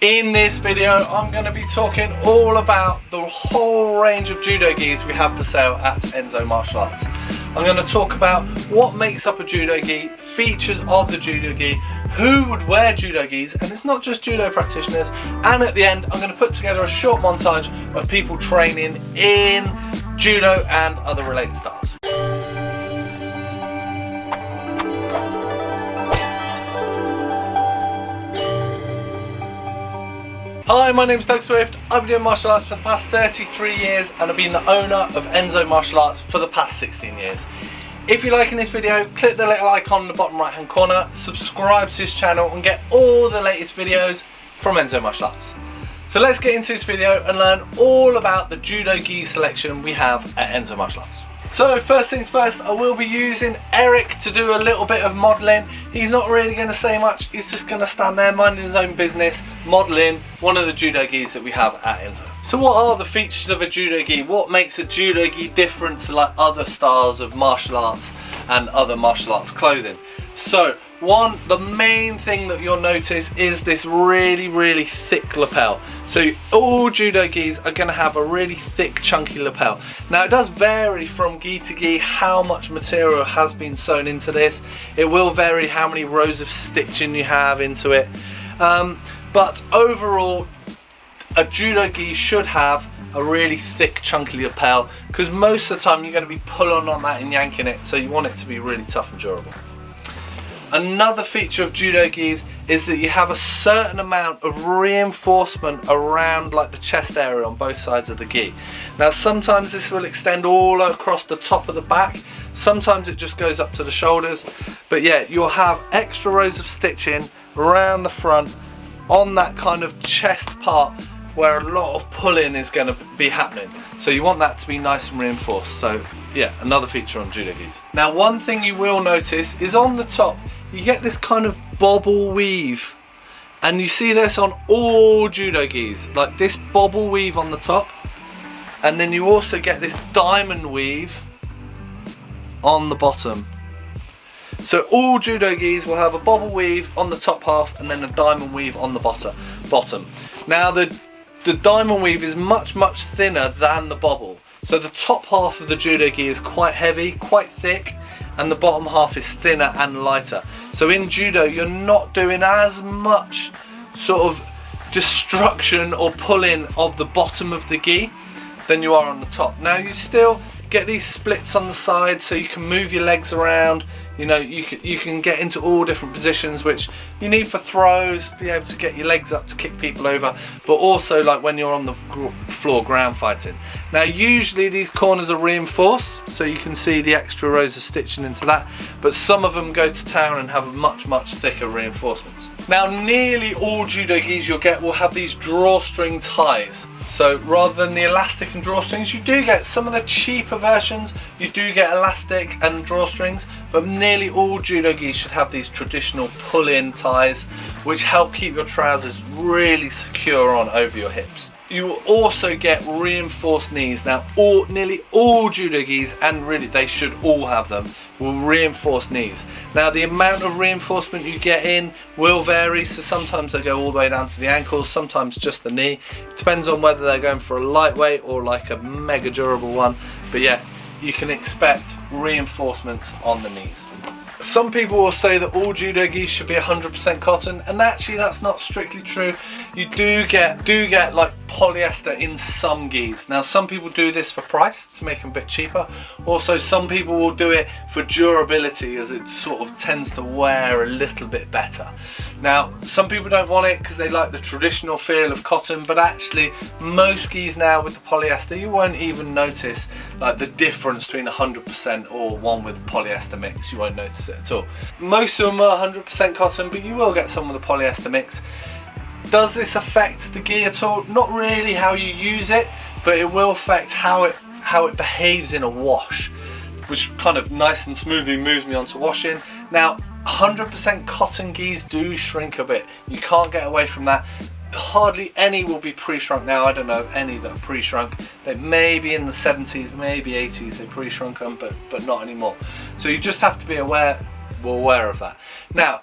In this video, I'm going to be talking all about the whole range of judo gis we have for sale at Enso Martial Arts. I'm going to talk about what makes up a judo gi, features of the judo gi, who would wear judo gis, and it's not just judo practitioners, and at the end I'm going to put together a short montage of people training in judo and other related styles. Hi, my name is Doug Swift. I've been doing martial arts for the past 33 years and I've been the owner of Enso Martial Arts for the past 16 years. If you're liking this video, click the little icon in the bottom right hand corner, subscribe to this channel and get all the latest videos from Enso Martial Arts. So let's get into this video and learn all about the Judo Gi Selection we have at Enso Martial Arts. So first things first, I will be using Eric to do a little bit of modelling. He's not really going to say much, he's just going to stand there minding his own business, modelling one of the judo gis that we have at Enso. So what are the features of a judo gi? What makes a judo gi different to like other styles of martial arts and other martial arts clothing? So the main thing that you'll notice is this really thick lapel. So all judo gis are going to have a really thick chunky lapel. Now it does vary from gi to gi how much material has been sewn into this. It will vary how many rows of stitching you have into it. But overall a judo gi should have a really thick chunky lapel because most of the time you're going to be pulling on that and yanking it, so you want it to be really tough and durable. Another feature of judo gis is that you have a certain amount of reinforcement around like the chest area on both sides of the gi. Now sometimes this will extend all across the top of the back, sometimes it just goes up to the shoulders, but yeah, you'll have extra rows of stitching around the front on that kind of chest part where a lot of pulling is going to be happening. So you want that to be nice and reinforced. So yeah, another feature on judo gis. Now one thing you will notice is on the top you get this kind of bobble weave, and you see this on all judo gis, like this bobble weave on the top, and then you also get this diamond weave on the bottom. So all judo gis will have a bobble weave on the top half and then a diamond weave on the bottom. Now the diamond weave is much thinner than the bobble. So the top half of the judo gi is quite heavy, quite thick, and the bottom half is thinner and lighter. So in judo you're not doing as much sort of destruction or pulling of the bottom of the gi than you are on the top. Now you still get these splits on the side so you can move your legs around, you know, you can get into all different positions which you need for throws, be able to get your legs up to kick people over, but also like when you're on the floor ground fighting. Now usually these corners are reinforced so you can see the extra rows of stitching into that, but some of them go to town and have much thicker reinforcements. Now nearly all judo gis you'll get will have these drawstring ties. So rather than the elastic and drawstrings, you do get some of the cheaper versions, you do get elastic and drawstrings, but nearly all judo gis should have these traditional pull-in ties which help keep your trousers really secure on over your hips. You will also get reinforced knees. Now nearly all judo gis, and really they should all have them, will reinforce knees. Now the amount of reinforcement you get in will vary, so sometimes they go all the way down to the ankles, sometimes just the knee. It depends on whether they're going for a lightweight or like a mega durable one, but yeah, you can expect reinforcements on the knees. Some people will say that all judo gis should be 100% cotton, and actually that's not strictly true. You do get like polyester in some gis. Now some people do this for price to make them a bit cheaper. Also some people will do it for durability, as it sort of tends to wear a little bit better. Now some people don't want it because they like the traditional feel of cotton, but actually most gis now with the polyester you won't even notice like the difference between 100% or one with polyester mix. You won't notice it at all. Most of them are 100% cotton, but you will get some with the polyester mix. Does this affect the gi at all? Not really how you use it, but it will affect how it behaves in a wash, which kind of nice and smoothly moves me on to washing. Now 100% cotton gis do shrink a bit. You can't get away from that. Hardly any will be pre-shrunk now. I don't know of any that are pre-shrunk. They may be in the 70s, maybe 80s they pre-shrunk them, but not anymore. So you just have to be aware of that. Now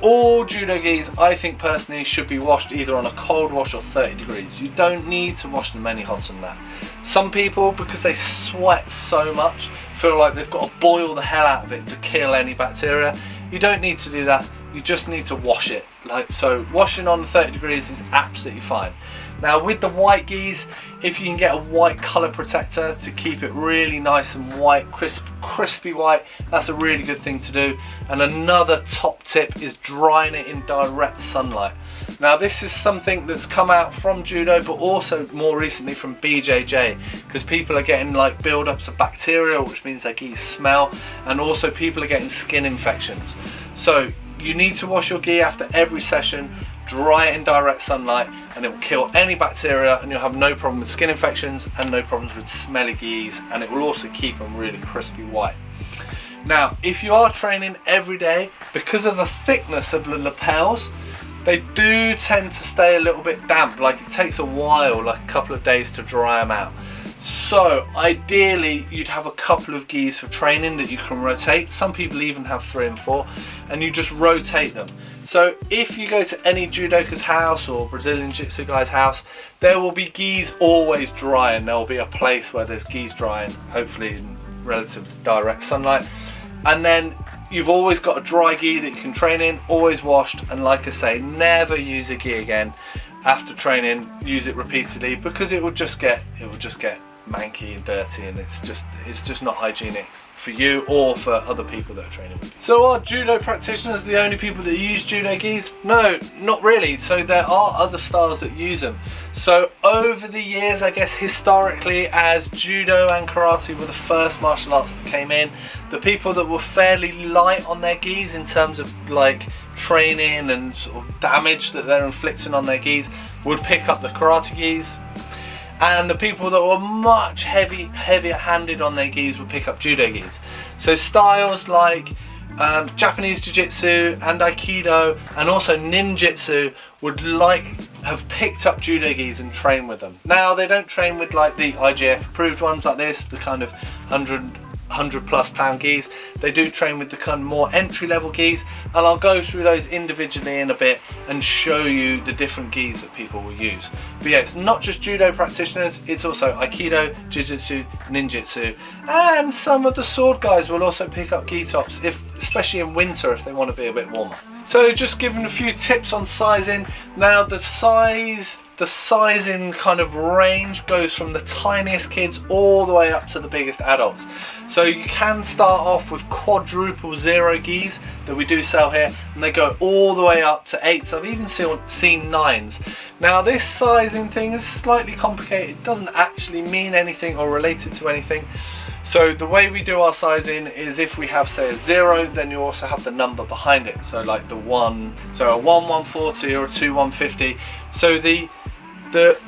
All judo gis, I think personally, should be washed either on a cold wash or 30 degrees. You don't need to wash them any hotter than that. Some people, because they sweat so much, feel like they've got to boil the hell out of it to kill any bacteria. You don't need to do that. You just need to wash it. So washing on 30 degrees is absolutely fine. Now with the white gis, if you can get a white colour protector to keep it really nice and white, crispy white, that's a really good thing to do. And another top tip is drying it in direct sunlight. Now this is something that's come out from judo, but also more recently from BJJ, because people are getting like build-ups of bacteria, which means their gis smell, and also people are getting skin infections. So you need to wash your gi after every session, dry it in direct sunlight, and it will kill any bacteria, and you'll have no problem with skin infections and no problems with smelly gis, and it will also keep them really crispy white. Now if you are training every day, because of the thickness of the lapels, they do tend to stay a little bit damp. Like it takes a while, like a couple of days to dry them out. So ideally you'd have a couple of gis for training that you can rotate. Some people even have 3 and 4, and you just rotate them. So if you go to any judoka's house or Brazilian Jiu-Jitsu guy's house, there will be gis always drying. There will be a place where there's gis drying, hopefully in relatively direct sunlight. And then you've always got a dry gi that you can train in, always washed. And like I say, never use a gi again after training. Use it repeatedly, because it will just get manky and dirty, and it's just not hygienic for you or for other people that are training with you. So are judo practitioners the only people that use judo gis? No, not really. So there are other styles that use them. So over the years, I guess historically, as judo and karate were the first martial arts that came in, the people that were fairly light on their gis in terms of like training and sort of damage that they're inflicting on their gis would pick up the karate gis. And the people that were much heavier handed on their gis would pick up judo gis. So styles like Japanese Jiu-Jitsu and Aikido and also Ninjitsu would have picked up judo gis and train with them. Now they don't train with like the IGF approved ones like this, the kind of 100+ pound gis. They do train with the kind of more entry-level gis, and I'll go through those individually in a bit and show you the different gis that people will use. But yeah, it's not just judo practitioners, it's also Aikido, Jiu-Jitsu, Ninjitsu, and some of the sword guys will also pick up gi tops, especially in winter if they want to be a bit warmer. So just giving a few tips on sizing. Now the sizing kind of range goes from the tiniest kids all the way up to the biggest adults. So you can start off with quadruple 0 gis that we do sell here, and they go all the way up to 8s. I've even seen 9s. Now this sizing thing is slightly complicated. It doesn't actually mean anything or relate it to anything. So the way we do our sizing is if we have, say, a 0, then you also have the number behind it. So like the 1, so a 1 140 or a 2 150. So the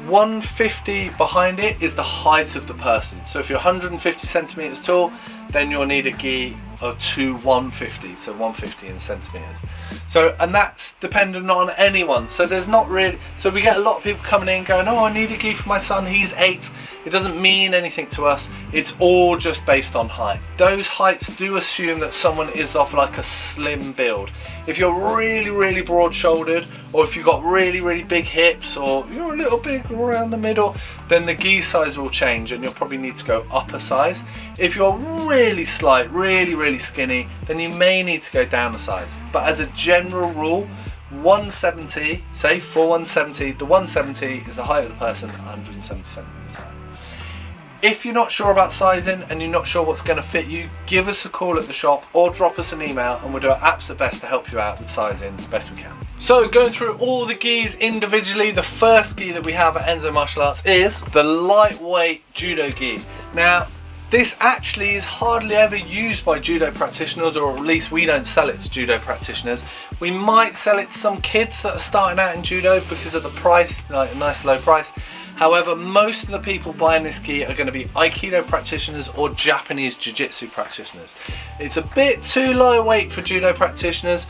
150 behind it is the height of the person. So if you're 150 centimeters tall, then you'll need a gi of 2 150, so 150 in centimeters. So, and that's dependent on anyone. So there's not really, so we get a lot of people coming in going, oh, I need a gi for my son, he's 8. It doesn't mean anything to us. It's all just based on height. Those heights do assume that someone is of like a slim build. If you're really broad shouldered, or if you've got really big hips, or you're a little big around the middle, then the gi size will change and you'll probably need to go up a size. If you're really slight, really skinny, then you may need to go down a size. But as a general rule, 170, say for 170, the 170 is the height of the person, 170 centimeters high. If you're not sure about sizing and you're not sure what's going to fit you, give us a call at the shop or drop us an email and we'll do our absolute best to help you out with sizing the best we can. So going through all the gis individually, the first gi that we have at Enso Martial Arts is the lightweight judo gi. Now this actually is hardly ever used by judo practitioners, or at least we don't sell it to judo practitioners. We might sell it to some kids that are starting out in judo because of the price, like a nice low price. However, most of the people buying this gi are going to be Aikido practitioners or Japanese Jiu-Jitsu practitioners. It's a bit too lightweight for judo practitioners,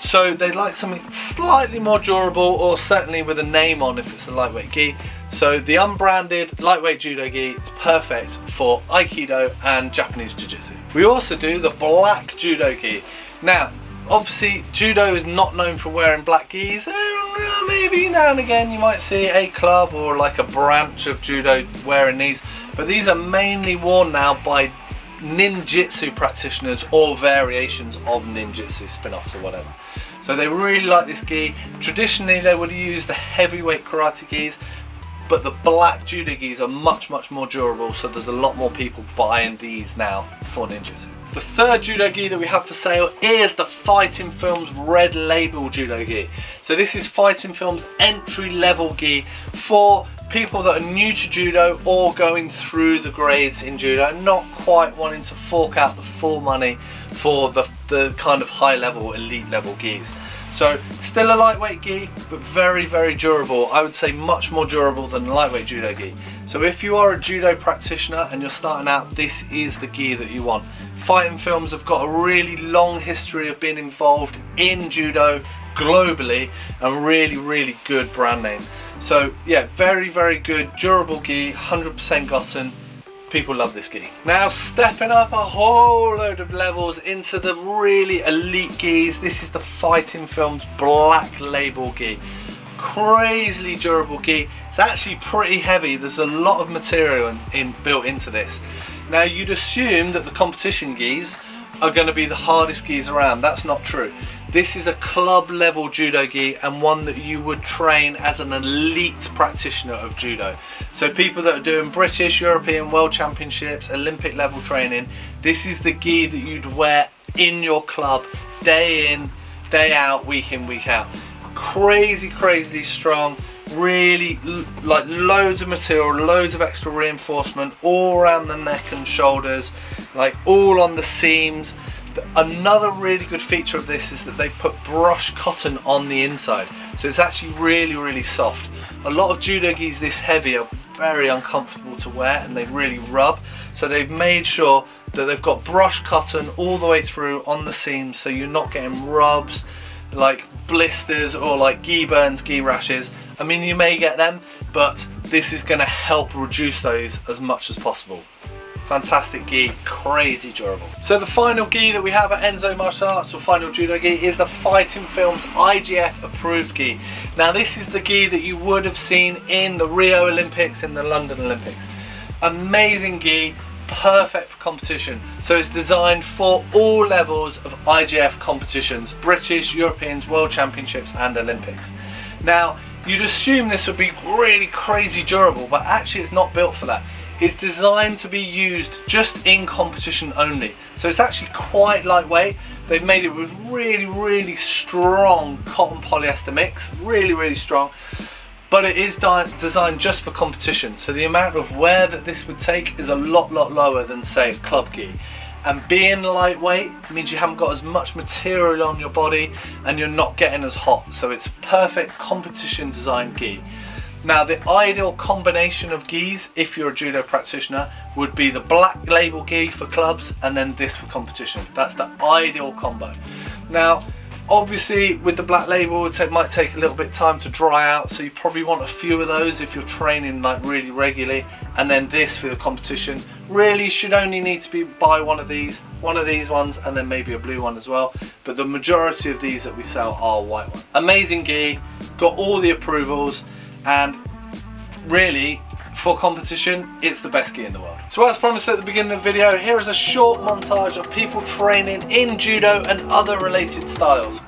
so they like something slightly more durable, or certainly with a name on if it's a lightweight gi. So the unbranded lightweight judo gi is perfect for Aikido and Japanese Jiu-Jitsu. We also do the black judo gi. Now, Obviously, judo is not known for wearing black gis. Maybe now and again you might see a club or like a branch of judo wearing these, but these are mainly worn now by ninjutsu practitioners or variations of ninjutsu, spin-offs or whatever. So they really like this gi. Traditionally they would use the heavyweight karate gis, but the black judo gis are much more durable, so there's a lot more people buying these now for ninjutsu. The third judo gi that we have for sale is the Fighting Films Red Label Judo Gi. So this is Fighting Films entry level gi for people that are new to judo or going through the grades in judo and not quite wanting to fork out the full money for the kind of high level, elite level gis. So still a lightweight gi, but very durable. I would say much more durable than a lightweight judo gi. So if you are a judo practitioner and you're starting out, this is the gi that you want. Fighting Films have got a really long history of being involved in judo globally, and really good brand name. So yeah, very good durable gi, 100% cotton. People love this gi. Now stepping up a whole load of levels into the really elite gis, this is the Fighting Films Black Label gi. Crazily durable gi. It's actually pretty heavy. There's a lot of material built into this. Now you'd assume that the competition gis are going to be the hardest gis around. That's not true. This is a club level judo gi, and one that you would train as an elite practitioner of judo. So people that are doing British, European, World Championships, Olympic level training, this is the gi that you'd wear in your club day in, day out, week in, week out. Crazily strong, really like loads of material, loads of extra reinforcement all around the neck and shoulders, like all on the seams. Another really good feature of this is that they put brushed cotton on the inside, so it's actually really soft. A lot of judo gis this heavy are very uncomfortable to wear and they really rub, so they've made sure that they've got brushed cotton all the way through on the seams, so you're not getting rubs like blisters or like gi burns, gi rashes. I mean, you may get them, but this is going to help reduce those as much as possible. Fantastic gi, crazy durable. So the final gi that we have at Enso Martial Arts, or final judo gi, is the Fighting Films IGF approved gi. Now this is the gi that you would have seen in the Rio Olympics and the London Olympics. Amazing gi, perfect for competition. So it's designed for all levels of IGF competitions, British, Europeans, World Championships and Olympics. Now you'd assume this would be really crazy durable, but actually it's not built for that. It's designed to be used just in competition only. So it's actually quite lightweight. They've made it with really strong cotton polyester mix, really strong. But it is designed just for competition. So the amount of wear that this would take is a lot lower than say a club gi. And being lightweight means you haven't got as much material on your body and you're not getting as hot. So it's a perfect competition designed gi. Now the ideal combination of gis, if you're a judo practitioner, would be the black label gi for clubs and then this for competition. That's the ideal combo. Now obviously with the black label it might take a little bit of time to dry out, so you probably want a few of those if you're training like really regularly, and then this for the competition. Really should only need to buy one of these ones, and then maybe a blue one as well, but the majority of these that we sell are white ones. Amazing gi, got all the approvals, and really for competition it's the best gi in the world. So as promised at the beginning of the video, here is a short montage of people training in judo and other related styles.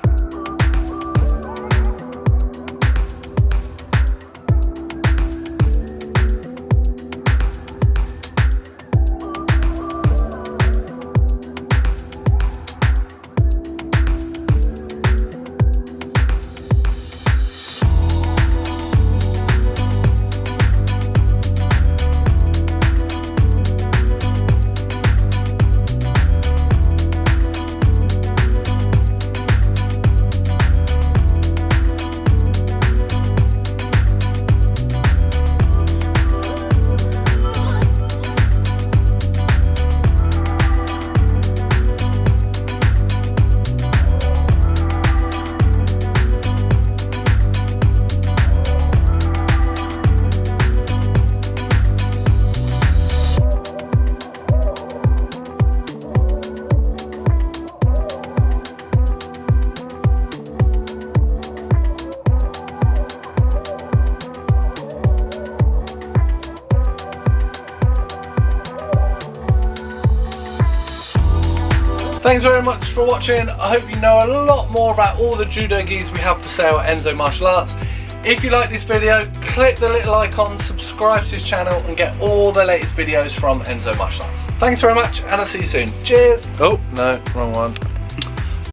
Thanks very much for watching. I hope you know a lot more about all the judo gis we have for sale at Enso Martial Arts. If you like this video, click the little icon, subscribe to his channel and get all the latest videos from Enso Martial Arts. Thanks very much and I'll see you soon. Cheers! Oh, no, wrong one.